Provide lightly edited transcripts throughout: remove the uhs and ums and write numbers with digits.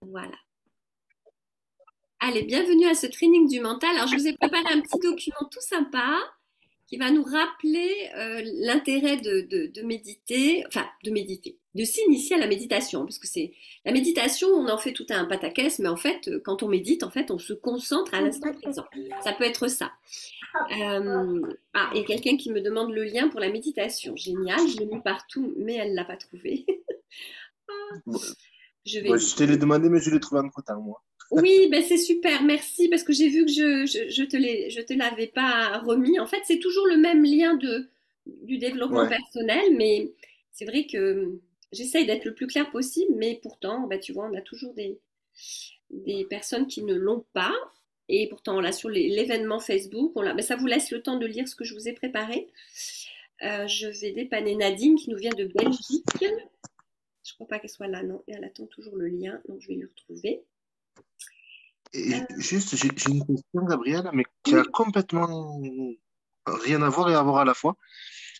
Voilà. Allez, bienvenue à ce training du mental. Alors, je vous ai préparé un petit document tout sympa qui va nous rappeler l'intérêt de méditer, enfin de méditer, de s'initier à la méditation, parce que c'est la méditation, on en fait tout un pataquès, mais en fait, quand on médite, en fait, on se concentre à l'instant présent. Ça peut être ça. Et quelqu'un qui me demande le lien pour la méditation. Génial, je l'ai mis partout, mais elle l'a pas trouvé. Bon, Je vais bon, lui. je te l'ai demandé, mais je l'ai trouvé entre-temps, moi. Oui, ben c'est super, merci, parce que j'ai vu que je te l'avais pas remis. En fait, c'est toujours le même lien du développement Ouais. personnel, mais c'est vrai que j'essaye d'être le plus clair possible, mais pourtant, ben, tu vois, on a toujours des personnes qui ne l'ont pas. Et pourtant, là, sur l'événement Facebook, on l'a. Ben, ça vous laisse le temps de lire ce que je vous ai préparé. Je vais dépanner Nadine qui nous vient de Belgique. Je crois pas qu'elle soit là, non. Et elle attend toujours le lien, donc je vais le retrouver. Et juste, j'ai une question, Gabriel, mais qui a Oui, complètement rien à voir et à voir à la fois.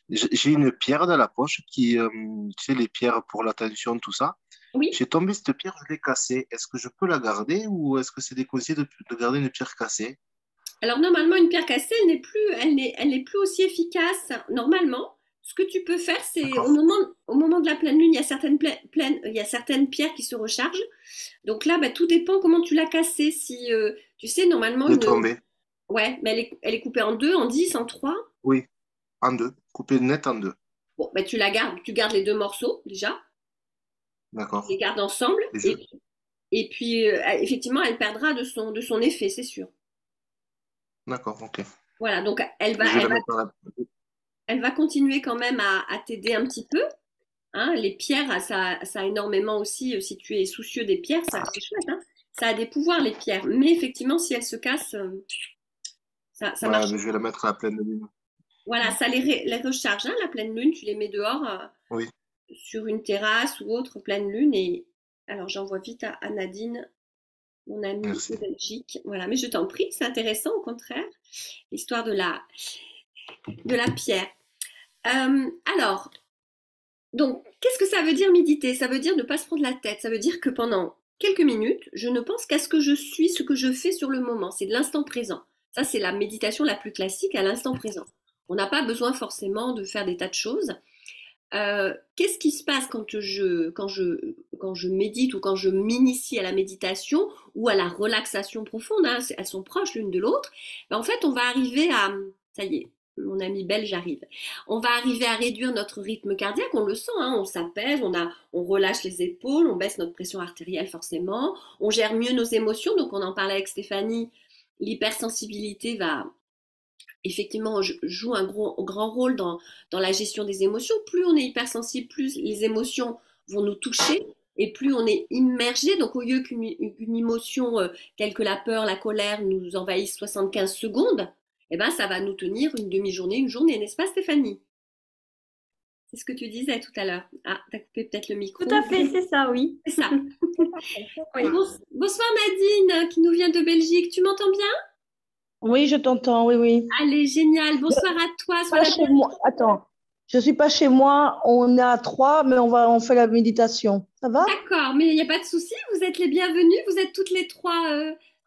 J'ai une pierre dans la poche tu sais, les pierres pour l'attention, tout ça. oui. J'ai tombé cette pierre, je l'ai cassée. Est-ce que je peux la garder ou est-ce que c'est déconseillé de garder une pierre cassée? Alors normalement, une pierre cassée, elle n'est plus aussi efficace. Normalement, ce que tu peux faire, c'est D'accord. au moment de la pleine lune, il y a il y a certaines pierres qui se rechargent. Donc là, bah, tout dépend comment tu l'as cassée. Si tu sais, normalement, Elle est tombée. ouais, mais elle est coupée en deux, en 10, en trois. Oui, en deux. Coupée net en deux. Bon, bah, tu la gardes, tu gardes les deux morceaux déjà, tu les D'accord. gardes ensemble, Et je... et puis effectivement, elle perdra de son effet, c'est sûr. D'accord, ok. Voilà, donc Je vais la mettre dans la... elle va continuer quand même à t'aider un petit peu. Hein, les pierres, ça a énormément aussi, si tu es soucieux des pierres, ça, c'est chouette, hein. Ça a des pouvoirs, les pierres. Mais effectivement, si elles se cassent, ça Ouais, marche mais je vais pas. la mettre à la pleine lune. Voilà, ça les recharge, hein, la pleine lune. Tu les mets dehors, Oui, sur une terrasse ou autre, pleine lune. Et alors, j'envoie vite à Nadine, mon amie de merci. Belgique. Voilà, mais je t'en prie, c'est intéressant, au contraire, l'histoire de la pierre. Alors, donc, qu'est-ce que ça veut dire méditer? Ça veut dire ne pas se prendre la tête. Ça veut dire que pendant quelques minutes, je ne pense qu'à ce que je suis, ce que je fais sur le moment. C'est de l'instant présent. Ça, c'est la méditation la plus classique à l'instant présent. On n'a pas besoin forcément de faire des tas de choses. Qu'est-ce qui se passe quand je médite ou quand je m'initie à la méditation ou à la relaxation profonde, hein, elles sont proches l'une de l'autre. Ben, en fait, on va arriver à, ça y est, mon ami belge arrive. On va arriver à réduire notre rythme cardiaque, on le sent, hein, on s'apaise, on relâche les épaules, on baisse notre pression artérielle forcément, on gère mieux nos émotions. Donc on en parlait avec Stéphanie, l'hypersensibilité va effectivement joue un grand rôle dans la gestion des émotions. Plus on est hypersensible, plus les émotions vont nous toucher et plus on est immergé. Donc au lieu qu'une émotion telle que la peur, la colère nous envahisse 75 secondes, eh ben, ça va nous tenir une demi-journée, une journée, n'est-ce pas Stéphanie? C'est ce que tu disais tout à l'heure. Ah, t'as coupé peut-être le Tout micro. à fait, c'est ça, oui. C'est ça. Oui, Bonsoir Nadine, qui nous vient de Belgique. Tu m'entends bien? oui, je t'entends, oui, oui. Allez, génial. Bonsoir à toi. Sois Pas la chez bienvenue. moi. Attends, je suis pas chez moi. On est à trois, mais on fait la méditation. Ça va? D'accord, mais il n'y a pas de souci, vous êtes les bienvenus, vous êtes toutes les trois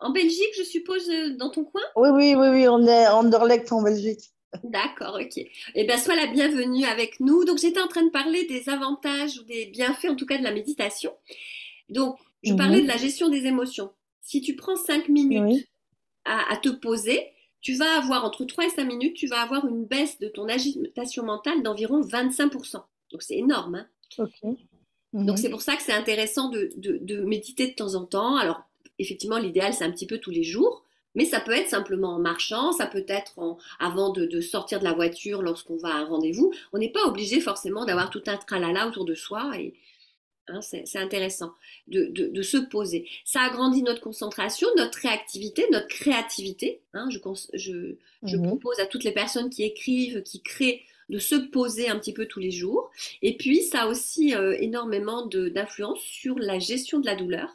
en Belgique, je suppose, dans ton coin? Oui, oui, oui, oui. On est à Anderlecht en Belgique. D'accord, ok. Eh bien, sois la bienvenue avec nous. Donc, j'étais en train de parler des avantages ou des bienfaits, en tout cas, de la méditation. Donc, je parlais de Mhm. la gestion des émotions. Si tu prends 5 Oui. minutes à te poser, tu vas avoir, entre 3 et 5 minutes, tu vas avoir une baisse de ton agitation mentale d'environ 25%. Donc, c'est énorme, hein. Ok. Donc c'est Mhm. pour ça que c'est intéressant de méditer de temps en temps. Alors effectivement, l'idéal c'est un petit peu tous les jours, mais ça peut être simplement en marchant, ça peut être avant de sortir de la voiture lorsqu'on va à un rendez-vous. On n'est pas obligé forcément d'avoir tout un tralala autour de soi et hein, c'est intéressant de se poser. Ça agrandit notre concentration, notre réactivité, notre créativité. Hein. Je Mhm. propose à toutes les personnes qui écrivent, qui créent, de se poser un petit peu tous les jours. Et puis, ça a aussi énormément d'influence sur la gestion de la douleur,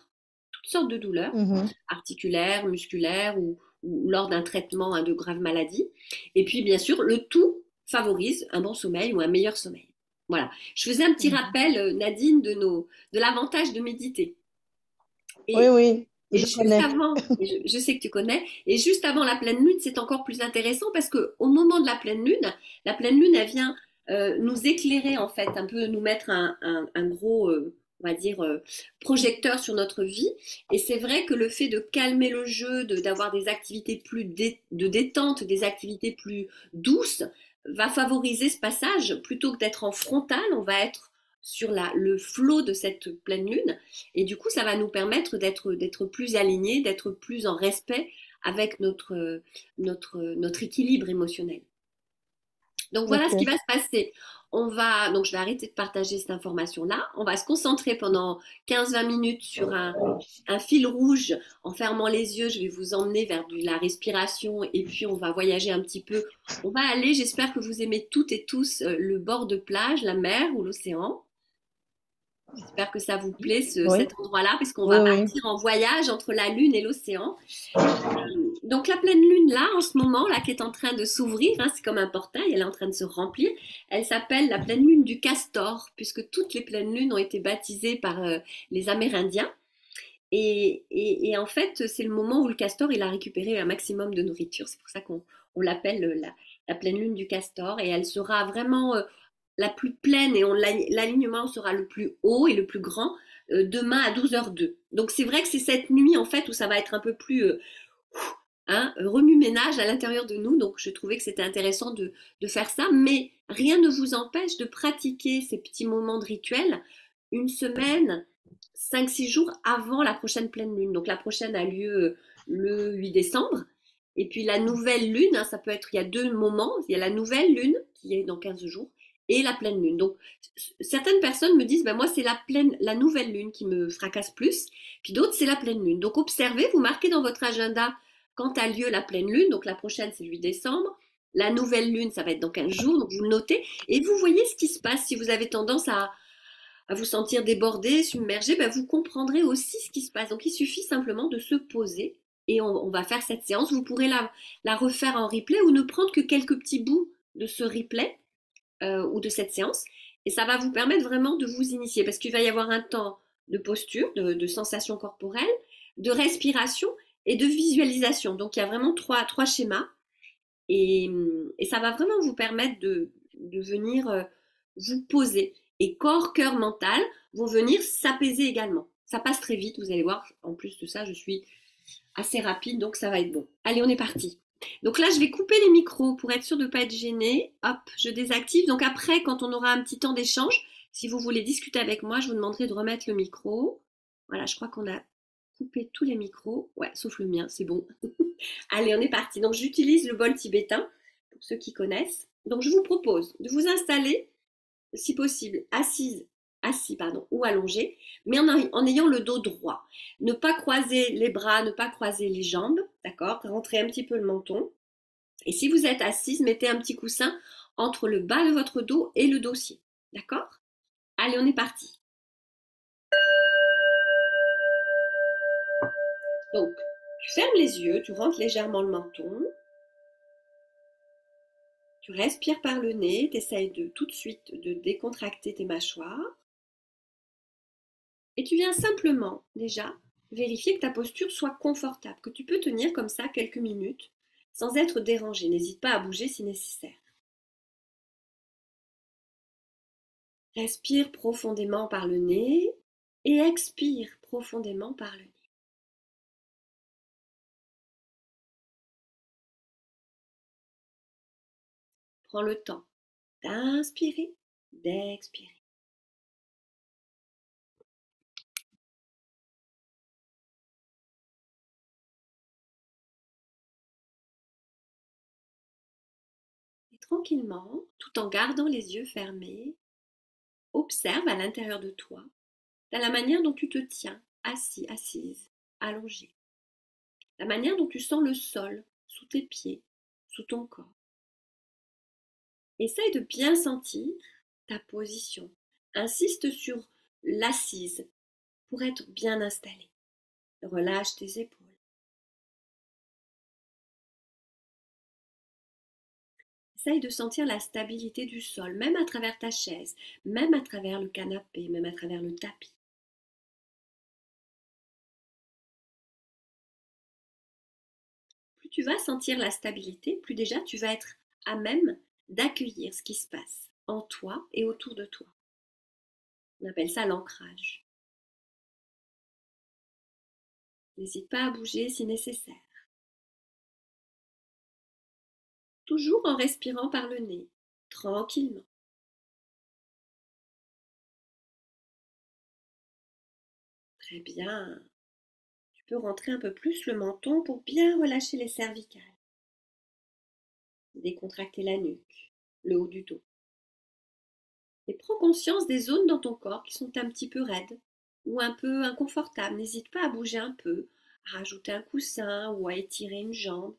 toutes sortes de douleurs, Mhm. articulaires, musculaires ou lors d'un traitement hein, de graves maladies. Et puis, bien sûr, le tout favorise un bon sommeil ou un meilleur sommeil. Voilà. Je faisais un petit Mhm. rappel, Nadine, de l'avantage de méditer. Oui, Et, oui, et je juste connais. avant, et je sais que tu connais, et juste avant la pleine lune, c'est encore plus intéressant parce que au moment de la pleine lune, elle vient nous éclairer en fait, un peu nous mettre un gros, on va dire, projecteur sur notre vie. Et c'est vrai que le fait de calmer le jeu, d'avoir des activités de détente, des activités plus douces, va favoriser ce passage. Plutôt que d'être en frontal, on va être sur le flot de cette pleine lune. Et du coup, ça va nous permettre d'être plus alignés, d'être plus en respect avec notre équilibre émotionnel. Donc voilà ce qui Ok. va se passer. Donc je vais arrêter de partager cette information-là. On va se concentrer pendant 15-20 minutes sur un fil rouge. En fermant les yeux, je vais vous emmener vers de la respiration et puis on va voyager un petit peu. On va aller, j'espère que vous aimez toutes et tous le bord de plage, la mer ou l'océan. J'espère que ça vous plaît, Oui, cet endroit-là, puisqu'on oui, va oui. partir en voyage entre la Lune et l'océan. Donc la pleine Lune, là, en ce moment, là, qui est en train de s'ouvrir, hein, c'est comme un portail, elle est en train de se remplir, elle s'appelle la pleine Lune du Castor, puisque toutes les pleines lunes ont été baptisées par les Amérindiens. Et en fait, c'est le moment où le castor, il a récupéré un maximum de nourriture. C'est pour ça qu'on l'appelle la pleine lune du castor. Et elle sera vraiment la plus pleine et l'alignement sera le plus haut et le plus grand demain à 12h02. Donc c'est vrai que c'est cette nuit, en fait, où ça va être un peu plus remue-ménage à l'intérieur de nous. Donc je trouvais que c'était intéressant de faire ça. Mais rien ne vous empêche de pratiquer ces petits moments de rituel une semaine 5-6 jours avant la prochaine pleine lune. Donc la prochaine a lieu le 8 décembre. Et puis la nouvelle lune, hein, ça peut être, il y a deux moments. Il y a la nouvelle lune qui est dans 15 jours et la pleine lune. Donc certaines personnes me disent, ben moi c'est la nouvelle lune qui me fracasse plus. Puis d'autres c'est la pleine lune. Donc observez, vous marquez dans votre agenda quand a lieu la pleine lune. Donc la prochaine c'est le 8 décembre. La nouvelle lune, ça va être dans 15 jours, donc vous le notez. Et vous voyez ce qui se passe si vous avez tendance à vous sentir débordé, submergé, ben vous comprendrez aussi ce qui se passe. Donc il suffit simplement de se poser et on va faire cette séance. Vous pourrez la refaire en replay ou ne prendre que quelques petits bouts de ce replay ou de cette séance. Et ça va vous permettre vraiment de vous initier parce qu'il va y avoir un temps de posture, de sensations corporelles, de respiration et de visualisation. Donc il y a vraiment trois schémas et ça va vraiment vous permettre de venir vous poser. Et corps, cœur, mental vont venir s'apaiser également. Ça passe très vite, vous allez voir. En plus de ça, je suis assez rapide, donc ça va être bon. Allez, on est parti. Donc là, je vais couper les micros pour être sûr de ne pas être gêné. Hop, je désactive. Donc après, quand on aura un petit temps d'échange, si vous voulez discuter avec moi, je vous demanderai de remettre le micro. Voilà, je crois qu'on a coupé tous les micros. Ouais, sauf le mien, c'est bon. Allez, on est parti. Donc j'utilise le bol tibétain, pour ceux qui connaissent. Donc je vous propose de vous installer, si possible, assis pardon, ou allongé, mais en ayant le dos droit. Ne pas croiser les bras, ne pas croiser les jambes, d'accord? Rentrez un petit peu le menton. Et si vous êtes assise, mettez un petit coussin entre le bas de votre dos et le dossier, d'accord? Allez, on est parti. Donc, tu fermes les yeux, tu rentres légèrement le menton, tu respires par le nez, tu essayes tout de suite de décontracter tes mâchoires. Et tu viens simplement, déjà, vérifier que ta posture soit confortable, que tu peux tenir comme ça quelques minutes sans être dérangé. N'hésite pas à bouger si nécessaire. Respire profondément par le nez et expire profondément par le nez. Prends le temps d'inspirer, d'expirer. Et tranquillement, tout en gardant les yeux fermés, observe à l'intérieur de toi, dans la manière dont tu te tiens, assis, assise, allongé, la manière dont tu sens le sol sous tes pieds, sous ton corps. Essaye de bien sentir ta position. Insiste sur l'assise pour être bien installé. Relâche tes épaules. Essaye de sentir la stabilité du sol, même à travers ta chaise, même à travers le canapé, même à travers le tapis. plus tu vas sentir la stabilité, plus déjà tu vas être à même d'accueillir ce qui se passe en toi et autour de toi. On appelle ça l'ancrage. N'hésite pas à bouger si nécessaire. Toujours en respirant par le nez, tranquillement. Très bien. Tu peux rentrer un peu plus le menton pour bien relâcher les cervicales. Décontracter la nuque, le haut du dos. Et prends conscience des zones dans ton corps qui sont un petit peu raides ou un peu inconfortables. N'hésite pas à bouger un peu, à rajouter un coussin ou à étirer une jambe.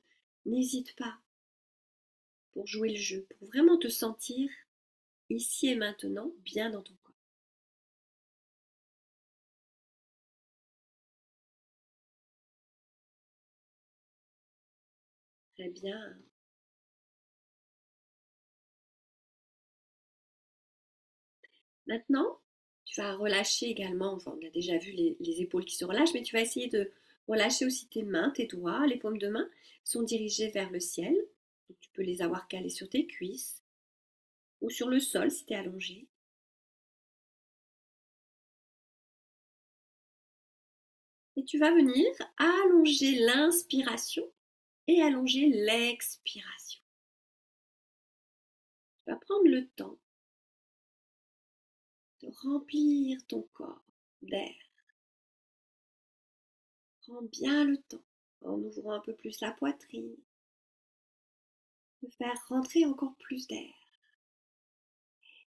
N'hésite pas pour jouer le jeu, pour vraiment te sentir ici et maintenant bien dans ton corps. Très bien. Maintenant, tu vas relâcher également, enfin on a déjà vu les épaules qui se relâchent, mais tu vas essayer de relâcher aussi tes mains, tes doigts, les paumes de main sont dirigées vers le ciel. Donc, tu peux les avoir calées sur tes cuisses ou sur le sol si tu es allongé. Et tu vas venir allonger l'inspiration et allonger l'expiration. Tu vas prendre le temps de remplir ton corps d'air. Prends bien le temps en ouvrant un peu plus la poitrine, de faire rentrer encore plus d'air.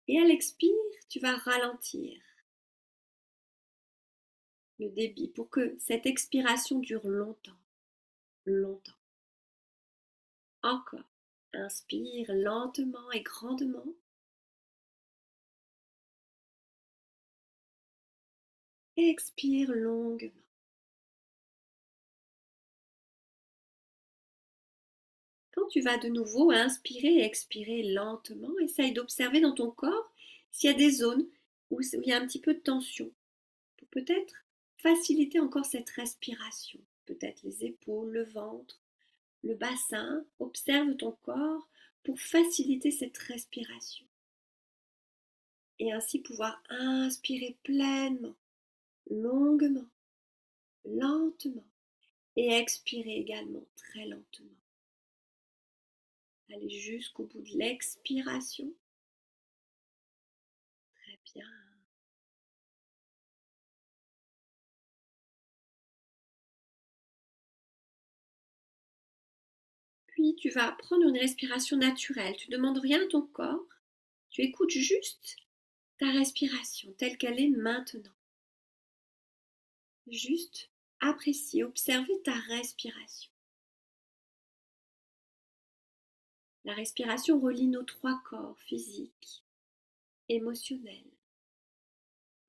Et à l'expire, tu vas ralentir le débit pour que cette expiration dure longtemps, longtemps. Encore. Inspire lentement et grandement. Expire longuement. Quand tu vas de nouveau inspirer et expirer lentement, essaye d'observer dans ton corps s'il y a des zones où il y a un petit peu de tension pour peut-être faciliter encore cette respiration. Peut-être les épaules, le ventre, le bassin. Observe ton corps pour faciliter cette respiration. Et ainsi pouvoir inspirer pleinement, longuement, lentement et expirer également très lentement. Allez jusqu'au bout de l'expiration. Très bien. Puis tu vas prendre une respiration naturelle. Tu ne demandes rien à ton corps. Tu écoutes juste ta respiration telle qu'elle est maintenant. Juste apprécier, observer ta respiration. La respiration relie nos trois corps physiques, émotionnel,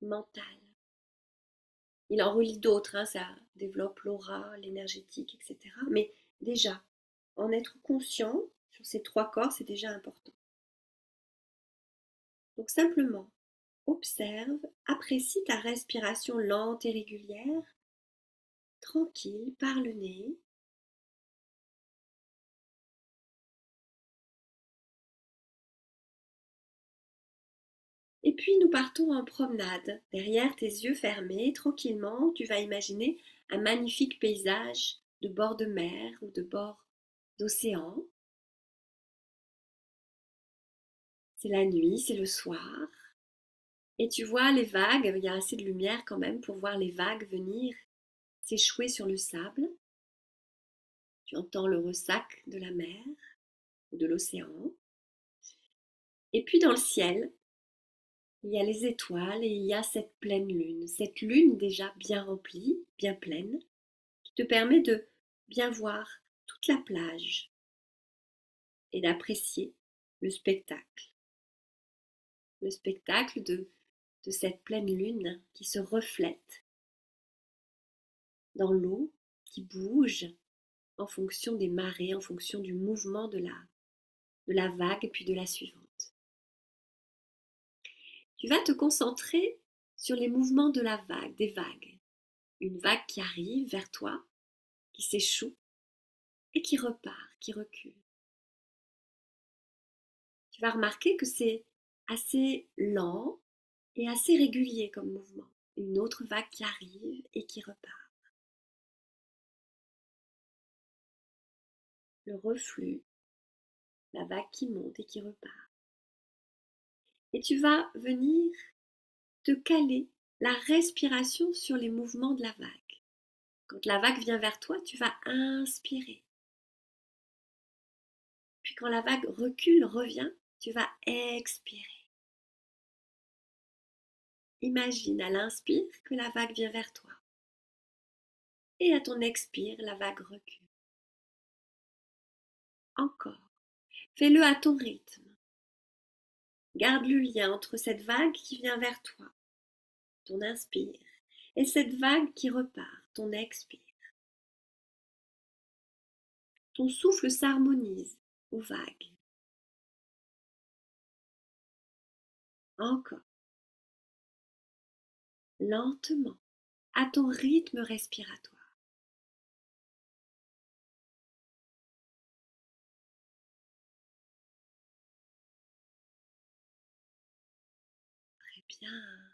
mental. Il en relie d'autres, ça développe l'aura, l'énergétique, etc. Mais déjà, en être conscient sur ces trois corps, c'est déjà important. Donc simplement, observe, apprécie ta respiration lente et régulière, tranquille, par le nez. Et puis nous partons en promenade. Derrière tes yeux fermés, tranquillement, tu vas imaginer un magnifique paysage de bord de mer ou de bord d'océan. C'est la nuit, c'est le soir. Et tu vois les vagues, il y a assez de lumière quand même pour voir les vagues venir s'échouer sur le sable. Tu entends le ressac de la mer ou de l'océan. Et puis dans le ciel, il y a les étoiles et il y a cette pleine lune. Cette lune déjà bien remplie, bien pleine, qui te permet de bien voir toute la plage et d'apprécier le spectacle. Le spectacle de cette pleine lune qui se reflète dans l'eau, qui bouge en fonction des marées, en fonction du mouvement de la vague et puis de la suivante. Tu vas te concentrer sur les mouvements de la vague, des vagues. Une vague qui arrive vers toi, qui s'échoue, et qui repart, qui recule. Tu vas remarquer que c'est assez lent et assez régulier comme mouvement. Une autre vague qui arrive et qui repart. Le reflux, la vague qui monte et qui repart. Et tu vas venir te caler la respiration sur les mouvements de la vague. Quand la vague vient vers toi, tu vas inspirer. Puis quand la vague recule, revient, tu vas expirer. Imagine à l'inspire que la vague vient vers toi. Et à ton expire, la vague recule. Encore. Fais-le à ton rythme. Garde le lien entre cette vague qui vient vers toi, ton inspire, et cette vague qui repart, ton expire. Ton souffle s'harmonise aux vagues. Encore. Lentement, à ton rythme respiratoire. Très bien.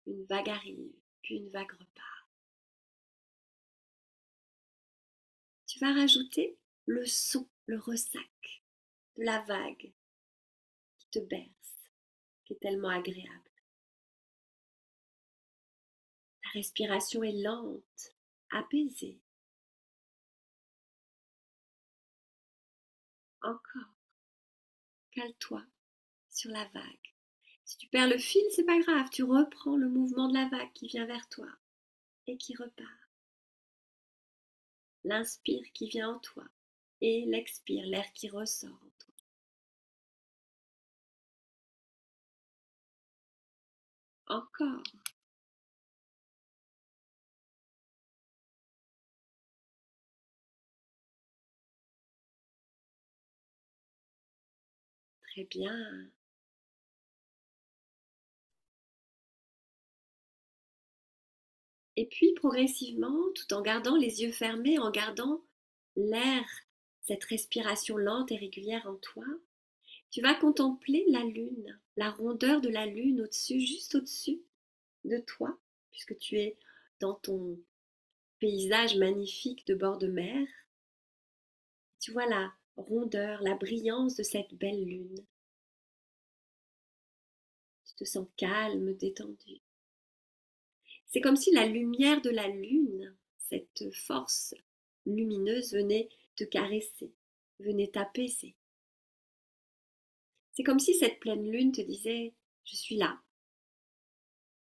Une vague arrive, puis une vague repart. Tu vas rajouter le son, le ressac de la vague qui te berce, qui est tellement agréable. Ta respiration est lente, apaisée. Encore. Cale-toi sur la vague. Si tu perds le fil, c'est pas grave, tu reprends le mouvement de la vague qui vient vers toi et qui repart. L'inspire qui vient en toi et l'expire, l'air qui ressort en toi. Encore. Très bien. Et puis progressivement, tout en gardant les yeux fermés, en gardant l'air, cette respiration lente et régulière en toi, tu vas contempler la lune, la rondeur de la lune au-dessus, juste au-dessus de toi, puisque tu es dans ton paysage magnifique de bord de mer. Tu vois la rondeur, la brillance de cette belle lune. Tu te sens calme, détendu. C'est comme si la lumière de la lune, cette force lumineuse, venait te caresser, venait t'apaiser. C'est comme si cette pleine lune te disait: je suis là,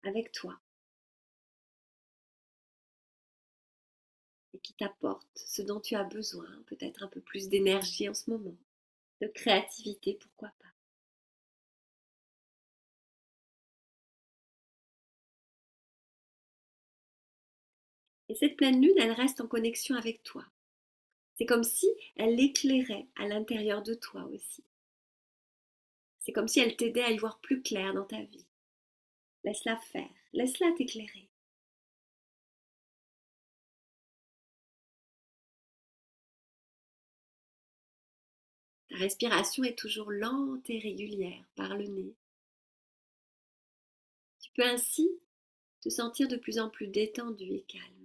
avec toi, et qui t'apporte ce dont tu as besoin, peut-être un peu plus d'énergie en ce moment, de créativité, pourquoi pas. Et cette pleine lune, elle reste en connexion avec toi. C'est comme si elle éclairait à l'intérieur de toi aussi. C'est comme si elle t'aidait à y voir plus clair dans ta vie. Laisse-la faire, laisse-la t'éclairer. Ta respiration est toujours lente et régulière par le nez. Tu peux ainsi te sentir de plus en plus détendu et calme.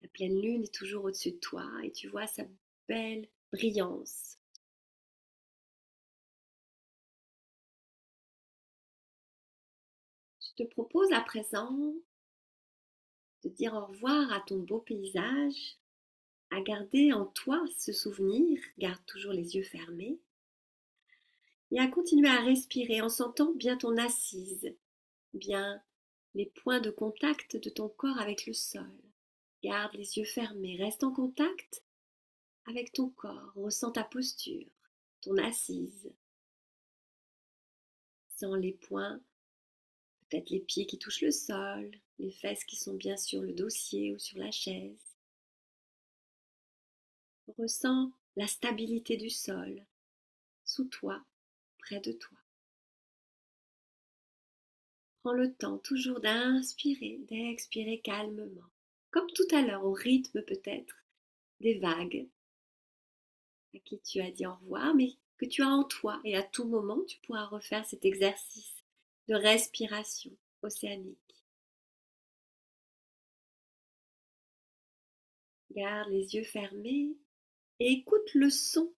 La pleine lune est toujours au-dessus de toi et tu vois sa belle brillance. Je te propose à présent de dire au revoir à ton beau paysage, à garder en toi ce souvenir, garde toujours les yeux fermés, et à continuer à respirer en sentant bien ton assise, bien les points de contact de ton corps avec le sol. Garde les yeux fermés, reste en contact avec ton corps, ressens ta posture, ton assise. Sens les points, peut-être les pieds qui touchent le sol, les fesses qui sont bien sur le dossier ou sur la chaise. Ressens la stabilité du sol sous toi, près de toi. Prends le temps toujours d'inspirer, d'expirer calmement, comme tout à l'heure, au rythme peut-être des vagues à qui tu as dit au revoir, mais que tu as en toi. Et à tout moment, tu pourras refaire cet exercice de respiration océanique. Garde les yeux fermés et écoute le son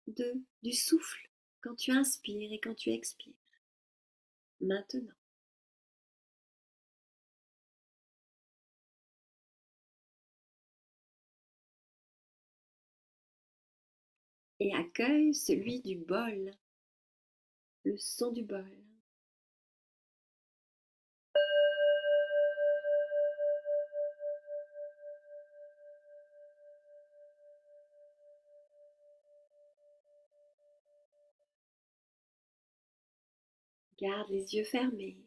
du souffle quand tu inspires et quand tu expires. Maintenant. Et accueille celui du bol, le son du bol. Garde les yeux fermés.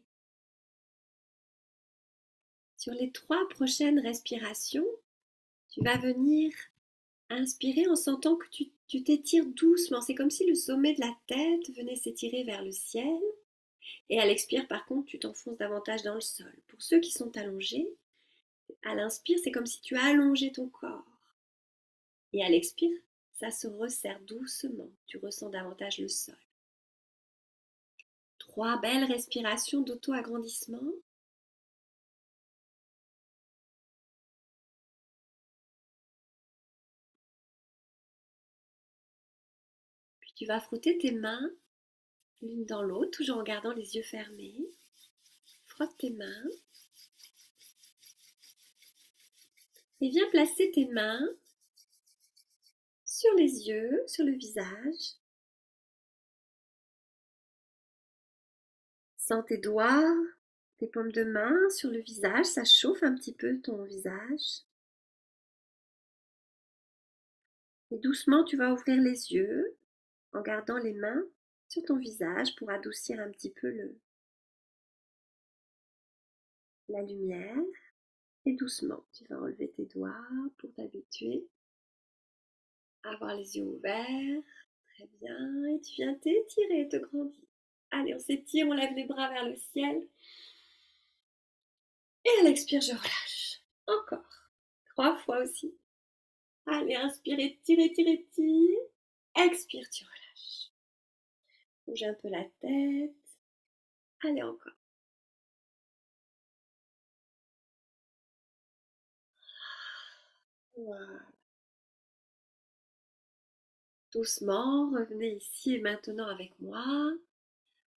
Sur les 3 prochaines respirations, tu vas venir inspirer en sentant que tu t'étires doucement. C'est comme si le sommet de la tête venait s'étirer vers le ciel. Et à l'expire, par contre, tu t'enfonces davantage dans le sol. Pour ceux qui sont allongés, à l'inspire, c'est comme si tu allongeais ton corps. Et à l'expire, ça se resserre doucement. Tu ressens davantage le sol. 3 belles respirations d'auto-agrandissement. Puis tu vas frotter tes mains l'une dans l'autre, toujours en gardant les yeux fermés. Frotte tes mains. Et viens placer tes mains sur les yeux, sur le visage. Sens tes doigts, tes paumes de main sur le visage, ça chauffe un petit peu ton visage. Et doucement, tu vas ouvrir les yeux en gardant les mains sur ton visage pour adoucir un petit peu la lumière. Et doucement, tu vas enlever tes doigts pour t'habituer à avoir les yeux ouverts. Très bien. Et tu viens t'étirer, te grandir. Allez, on s'étire, on lève les bras vers le ciel. Et à l'expire, je relâche. Encore. 3 fois aussi. Allez, inspire, étire, étire, étire. Expire, tu relâches. Bouge un peu la tête. Allez, encore. Voilà. Doucement, revenez ici et maintenant avec moi.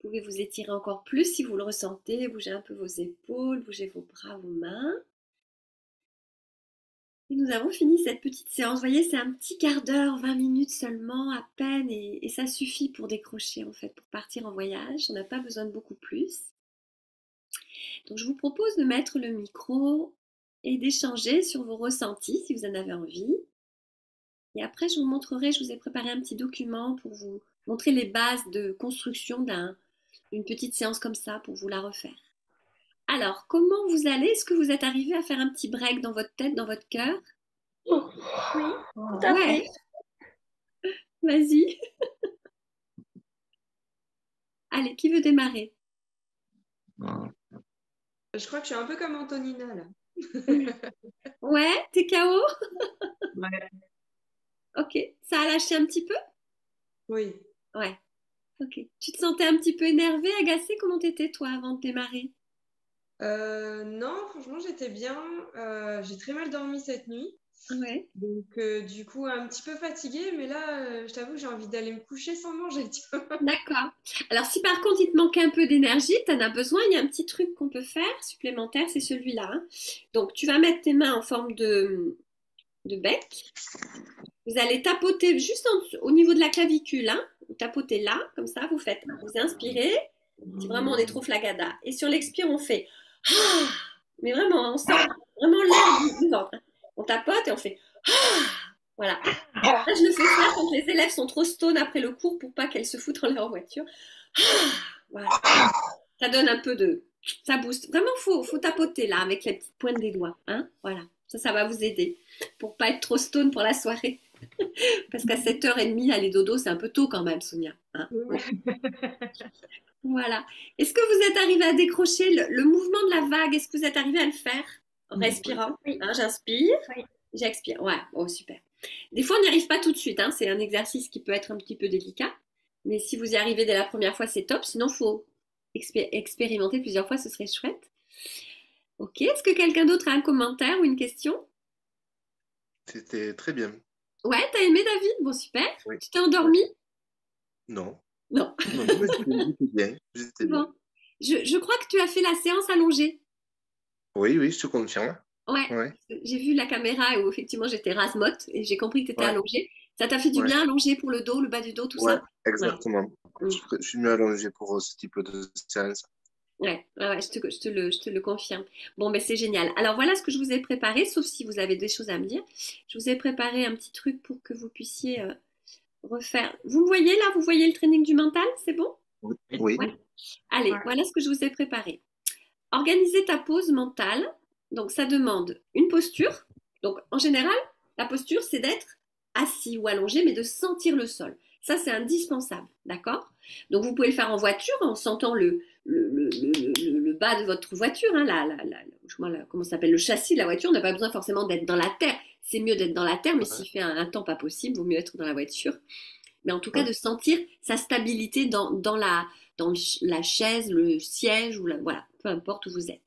Vous pouvez vous étirer encore plus si vous le ressentez. Bougez un peu vos épaules, bougez vos bras, vos mains. Et nous avons fini cette petite séance. Vous voyez, c'est un petit quart d'heure, 20 minutes seulement, à peine. Et ça suffit pour décrocher, en fait, pour partir en voyage. On n'a pas besoin de beaucoup plus. Donc, je vous propose de mettre le micro et d'échanger sur vos ressentis, si vous en avez envie. Et après, je vous montrerai, je vous ai préparé un petit document pour vous montrer les bases de construction d'une petite séance comme ça pour vous la refaire. Alors, comment vous allez? Est-ce que vous êtes arrivé à faire un petit break dans votre tête, dans votre cœur? Oui, tout à fait. Vas-y. Allez, qui veut démarrer? Je crois que je suis un peu comme Antonina là. Ouais, t'es KO? Ouais. Ok, ça a lâché un petit peu? Oui. Ouais, ok. Tu te sentais un petit peu énervé, agacé? Comment t'étais toi avant de démarrer? Non, franchement, j'étais bien. J'ai très mal dormi cette nuit. Ouais. Donc, du coup, un petit peu fatiguée. Mais là, je t'avoue, j'ai envie d'aller me coucher sans manger. Tu vois. D'accord. Alors, si par contre il te manque un peu d'énergie, tu en as besoin, il y a un petit truc qu'on peut faire supplémentaire, c'est celui-là, hein. Donc, tu vas mettre tes mains en forme de bec. Vous allez tapoter juste au niveau de la clavicule, hein. Vous tapotez là, comme ça, vous inspirez, si vraiment on est trop flagada. Et sur l'expire, on fait ah, mais vraiment, on sent vraiment l'air du ventre, hein. On tapote et on fait ah, voilà. Ça, je le fais faire quand les élèves sont trop stone après le cours pour pas qu'elles se foutent en l'air en voiture. Ah, voilà. Ça donne un peu de... Ça booste. Vraiment, faut tapoter là avec les petites pointes des doigts, hein. Voilà. Ça va vous aider pour pas être trop stone pour la soirée. Parce qu'à 7h30, aller dodo, c'est un peu tôt quand même, Sonia. Hein. Ouais. Voilà. Est-ce que vous êtes arrivé à décrocher le mouvement de la vague? Est-ce que vous êtes arrivé à le faire en respirant? Oui. Hein, j'inspire, Oui. j'expire. Ouais, oh super. Des fois, on n'y arrive pas tout de suite. Hein. C'est un exercice qui peut être un petit peu délicat. Mais si vous y arrivez dès la première fois, c'est top. Sinon, il faut expérimenter plusieurs fois, ce serait chouette. Ok. Est-ce que quelqu'un d'autre a un commentaire ou une question? C'était très bien. Ouais, t'as aimé David? Bon, super. Oui. Tu t'es endormi? Non. Non. Non, mais j'étais bien. J'étais bien. Bon. Je crois que tu as fait la séance allongée. Oui, oui, je te confirme. Ouais. Ouais, J'ai vu la caméra où effectivement j'étais rasmotte et j'ai compris que tu étais ouais, allongée. Ça t'a fait du ouais, bien allongé pour le dos, le bas du dos, tout ouais, ça? Ouais. exactement. Mm. Je suis mieux allongé pour ce type de séance. Ouais, je te le confirme. Bon, ben c'est génial. Alors voilà ce que je vous ai préparé, sauf si vous avez des choses à me dire. Je vous ai préparé un petit truc pour que vous puissiez refaire. Vous me voyez là? Vous voyez le training du mental? C'est bon? Oui, oui, Ouais. Allez, Ouais. voilà ce que je vous ai préparé. Organiser ta pause mentale. Donc, ça demande une posture. Donc, en général, la posture, c'est d'être assis ou allongé, mais de sentir le sol. Ça, c'est indispensable, d'accord? Donc, vous pouvez le faire en voiture en sentant le bas de votre voiture, hein, comment ça s'appelle, le châssis de la voiture. On n'a pas besoin forcément d'être dans la terre. C'est mieux d'être dans la terre, mais s'il fait un temps pas possible, vaut mieux être dans la voiture. Mais en tout cas, ouais. de sentir sa stabilité dans la chaise, le siège, ou voilà, peu importe où vous êtes.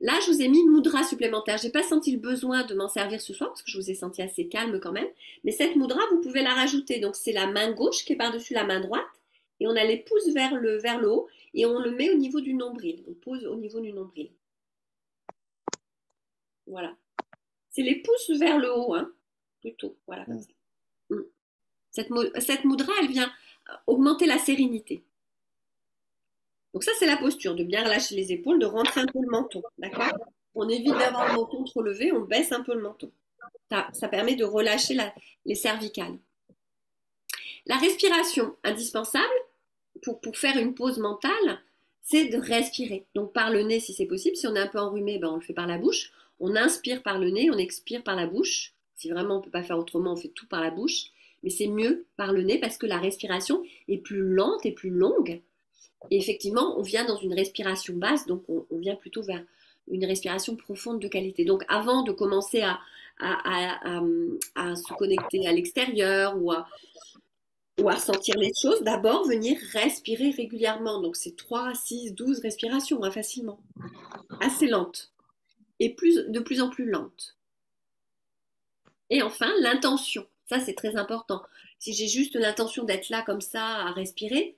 Là, je vous ai mis une mudra supplémentaire. Je n'ai pas senti le besoin de m'en servir ce soir parce que je vous ai senti assez calme quand même. Mais cette mudra, vous pouvez la rajouter. Donc, c'est la main gauche qui est par-dessus la main droite. Et on a les pouces vers le haut. Et on le met au niveau du nombril. On pose au niveau du nombril. Voilà. C'est les pouces vers le haut, hein. Plutôt. Voilà, comme ça. Cette mudra, elle vient augmenter la sérénité. Donc ça, c'est la posture, de bien relâcher les épaules, de rentrer un peu le menton, d'accord? On évite d'avoir le menton trop levé, on baisse un peu le menton. Ça permet de relâcher les cervicales. La respiration, indispensable pour faire une pause mentale, c'est de respirer. Donc par le nez si c'est possible. Si on est un peu enrhumé, ben on le fait par la bouche. On inspire par le nez, on expire par la bouche. Si vraiment on ne peut pas faire autrement, on fait tout par la bouche. Mais c'est mieux par le nez parce que la respiration est plus lente et plus longue. Et effectivement, on vient dans une respiration basse, donc on vient plutôt vers une respiration profonde de qualité. Donc avant de commencer à se connecter à l'extérieur ou à sentir les choses, d'abord venir respirer régulièrement. Donc c'est 3, 6, 12 respirations, hein, facilement. Assez lentes. Et de plus en plus lentes. Et enfin, l'intention. Ça, c'est très important. Si j'ai juste l'intention d'être là comme ça, à respirer,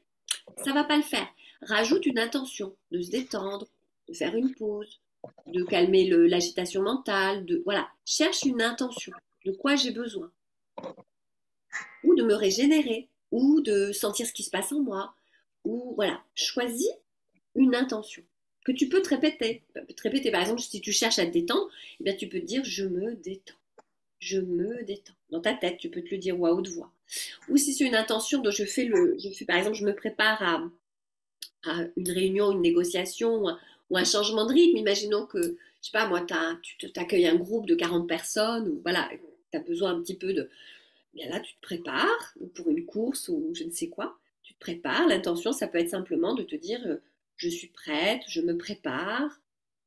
ça ne va pas le faire. Rajoute une intention de se détendre, de faire une pause, de calmer l'agitation mentale. Voilà, cherche une intention. De quoi j'ai besoin? Ou de me régénérer, ou de sentir ce qui se passe en moi. Ou voilà, choisis une intention que tu peux te répéter. Par exemple, si tu cherches à te détendre, eh bien, tu peux te dire je me détends. Je me détends. Dans ta tête, tu peux te le dire ou à haute voix. Ou si c'est une intention dont par exemple, je me prépare à une réunion, une négociation ou un changement de rythme. Imaginons que, je sais pas moi, tu t'accueilles un groupe de 40 personnes ou voilà, tu as besoin un petit peu de... Bien là, tu te prépares pour une course ou je ne sais quoi. Tu te prépares. L'intention, ça peut être simplement de te dire je suis prête, je me prépare.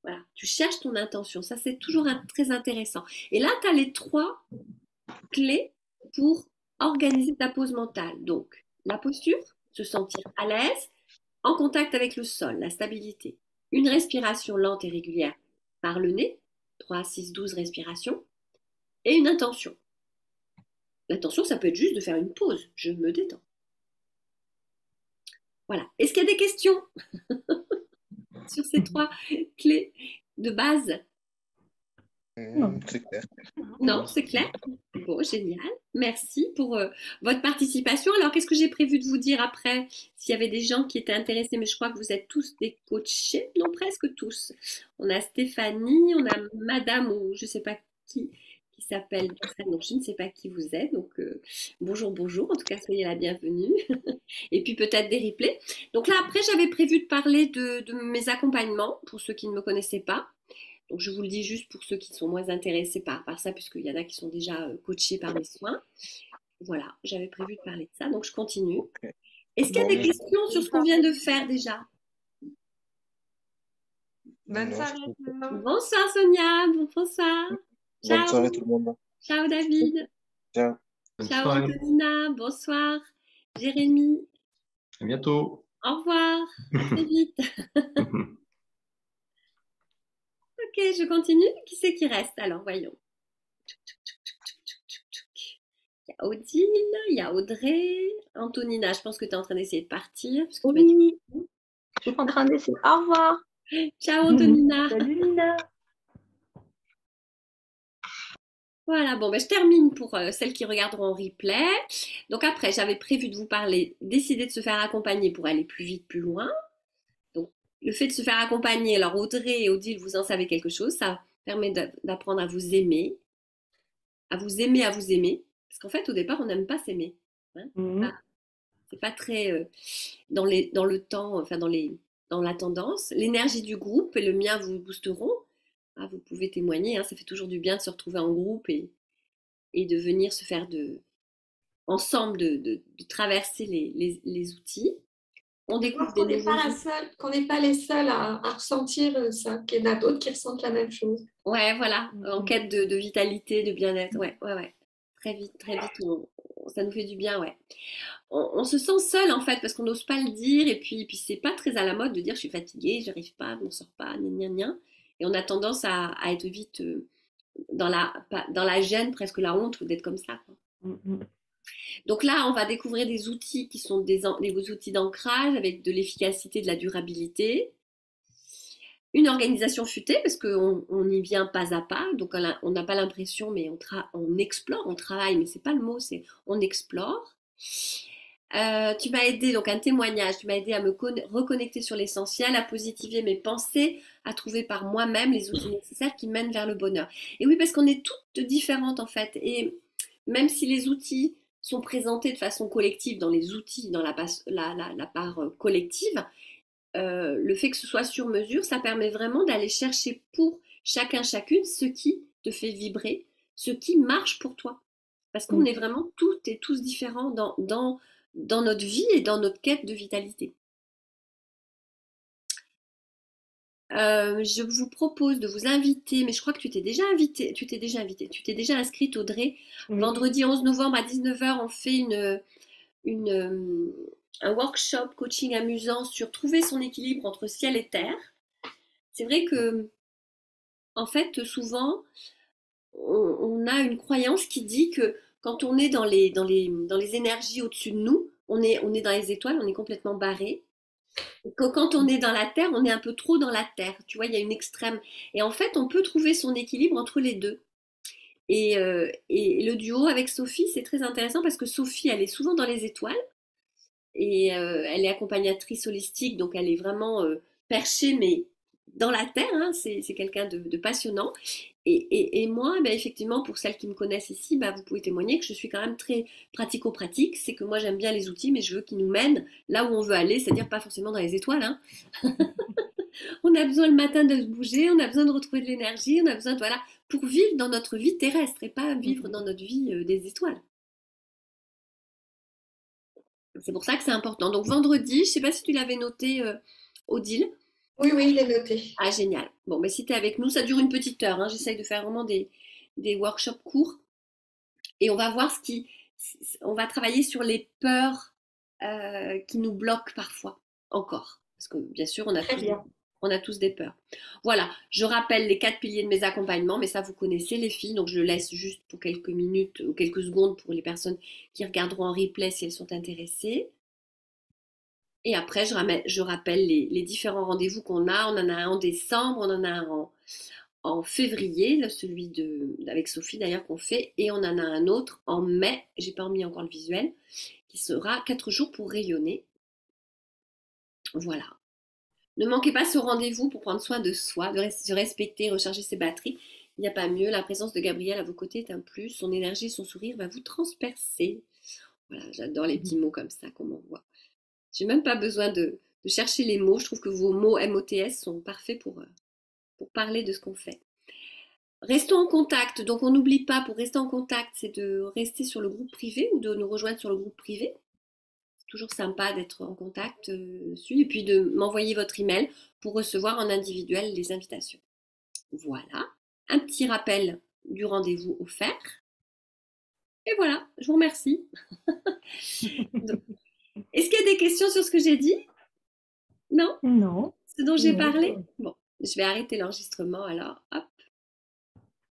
Voilà, tu cherches ton intention. Ça, c'est toujours très intéressant. Et là, tu as les 3 clés pour organiser ta pause mentale. Donc, la posture, se sentir à l'aise, en contact avec le sol, la stabilité. Une respiration lente et régulière par le nez, 3, 6, 12 respirations, et une intention. L'intention, ça peut être juste de faire une pause. Je me détends. Voilà. Est-ce qu'il y a des questions sur ces 3 clés de base? C'est clair. Non, c'est clair. Bon, génial. Merci pour votre participation. Alors, qu'est-ce que j'ai prévu de vous dire après? S'il y avait des gens qui étaient intéressés, mais je crois que vous êtes tous des coachés. Non, presque tous. On a Stéphanie, on a Madame ou je ne sais pas qui s'appelle donc je ne sais pas qui vous êtes. Donc, bonjour. En tout cas, soyez la bienvenue. Et puis peut-être des replays. Donc là, après, j'avais prévu de parler de mes accompagnements pour ceux qui ne me connaissaient pas. Donc, je vous le dis juste pour ceux qui sont moins intéressés par ça, puisqu'il y en a qui sont déjà coachés par mes soins. Voilà, j'avais prévu de parler de ça, donc je continue. Ok. Est-ce qu'il y a Bon, des questions sur ce qu'on vient de faire déjà? Bonne non, soirée. Bonsoir Sonia, bonsoir. bonne soirée Ciao, tout le monde. ciao David, Ciao. Bonne ciao soirée. Antonina, bonsoir. Jérémy, À bientôt. au revoir, à très vite. Ok, je continue. Qui c'est qui reste? Alors, voyons. Il y a Odile, il y a Audrey, Antonina, je pense que tu es en train d'essayer de partir. Parce que tu m'as dit... Oui, je suis en train d'essayer. Au revoir. Ciao Antonina. Salut Lina. Voilà, bon, ben, je termine pour celles qui regarderont en replay. Donc après, j'avais prévu de vous parler, décider de se faire accompagner pour aller plus vite, plus loin. Donc, le fait de se faire accompagner, alors Audrey et Odile, vous en savez quelque chose, ça permet d'apprendre à vous aimer, à vous aimer, à vous aimer. Parce qu'en fait, au départ, on n'aime pas s'aimer. Hein. C'est pas très dans le temps, enfin dans la tendance. L'énergie du groupe et le mien vous boosteront. Ah, vous pouvez témoigner, hein, ça fait toujours du bien de se retrouver en groupe et de venir se faire ensemble de traverser les outils. On découvre des nouveaux outils. Qu'on n'est pas les seuls à ressentir ça, qu'il y en a d'autres qui ressentent la même chose. Ouais, voilà, en quête de vitalité, de bien-être. Ouais. Très vite, ça nous fait du bien, ouais. On se sent seul en fait parce qu'on n'ose pas le dire et puis c'est pas très à la mode de dire je suis fatiguée, j'arrive pas, je m'en sors pas, gna gna gna. Et on a tendance à être vite dans la gêne, presque la honte d'être comme ça, quoi. Donc là, on va découvrir des outils qui sont des outils d'ancrage avec de l'efficacité, de la durabilité. Une organisation futée parce qu'on y vient pas à pas, donc on n'a pas l'impression, mais on explore, on travaille, mais c'est pas le mot, c'est on explore. Tu m'as aidé, donc un témoignage, tu m'as aidé à me reconnecter sur l'essentiel, à positiver mes pensées, à trouver par moi-même les outils nécessaires qui mènent vers le bonheur. Et oui, parce qu'on est toutes différentes en fait, et même si les outils sont présentés de façon collective dans les outils, dans la part collective, le fait que ce soit sur mesure, ça permet vraiment d'aller chercher pour chacune ce qui te fait vibrer, ce qui marche pour toi. Parce qu'on est vraiment toutes et tous différents dans notre vie et dans notre quête de vitalité. Je vous propose de vous inviter, mais je crois que tu t'es déjà inscrite Audrey. Oui. Vendredi 11 novembre à 19h, on fait un workshop coaching amusant sur trouver son équilibre entre ciel et terre. C'est vrai que, en fait, souvent, on a une croyance qui dit que quand on est dans les énergies au-dessus de nous, on est dans les étoiles, on est complètement barré. Quand on est dans la terre, on est un peu trop dans la terre. Tu vois, il y a une extrême. Et en fait, on peut trouver son équilibre entre les deux. Et le duo avec Sophie, c'est très intéressant parce que Sophie, elle est souvent dans les étoiles. Et elle est accompagnatrice holistique, donc elle est vraiment perchée, mais dans la terre, hein, c'est quelqu'un de passionnant. Et moi, ben, effectivement, pour celles qui me connaissent ici, ben, vous pouvez témoigner que je suis quand même très pratico-pratique. C'est que moi, j'aime bien les outils, mais je veux qu'ils nous mènent là où on veut aller, c'est-à-dire pas forcément dans les étoiles. Hein. On a besoin le matin de se bouger, on a besoin de retrouver de l'énergie, on a besoin de, voilà, pour vivre dans notre vie terrestre et pas vivre dans notre vie des étoiles. C'est pour ça que c'est important. Donc vendredi, je ne sais pas si tu l'avais noté, Odile. Oui, je l'ai noté. Ah, génial. Bon, mais si tu es avec nous, ça dure une petite heure. Hein. J'essaye de faire vraiment des workshops courts. Et on va voir on va travailler sur les peurs qui nous bloquent parfois, encore. Parce que bien sûr, on a tous des peurs. Voilà, je rappelle les 4 piliers de mes accompagnements, mais ça, vous connaissez les filles, donc je laisse juste pour quelques minutes ou quelques secondes pour les personnes qui regarderont en replay si elles sont intéressées. Et après, je rappelle les différents rendez-vous qu'on a. On en a un en décembre, on en a un en février, celui avec Sophie d'ailleurs qu'on fait, et on en a un autre en mai, j'ai pas remis encore le visuel, qui sera 4 jours pour rayonner. Voilà. Ne manquez pas ce rendez-vous pour prendre soin de soi, de se respecter, recharger ses batteries. Il n'y a pas mieux, la présence de Gabriel à vos côtés est un plus, son énergie, son sourire va vous transpercer. Voilà, j'adore les petits mots comme ça qu'on m'envoie. J'ai même pas besoin de chercher les mots, je trouve que vos mots MOTS sont parfaits pour parler de ce qu'on fait. Restons en contact. Donc, on n'oublie pas, pour rester en contact, c'est de rester sur le groupe privé ou de nous rejoindre sur le groupe privé. C'est toujours sympa d'être en contact dessus et puis de m'envoyer votre email pour recevoir en individuel les invitations. Voilà. Un petit rappel du rendez-vous offert. Et voilà, je vous remercie. Donc, est-ce qu'il y a des questions sur ce que j'ai dit? Non? Non. Ce dont j'ai Non. parlé? Bon, je vais arrêter l'enregistrement alors. Hop.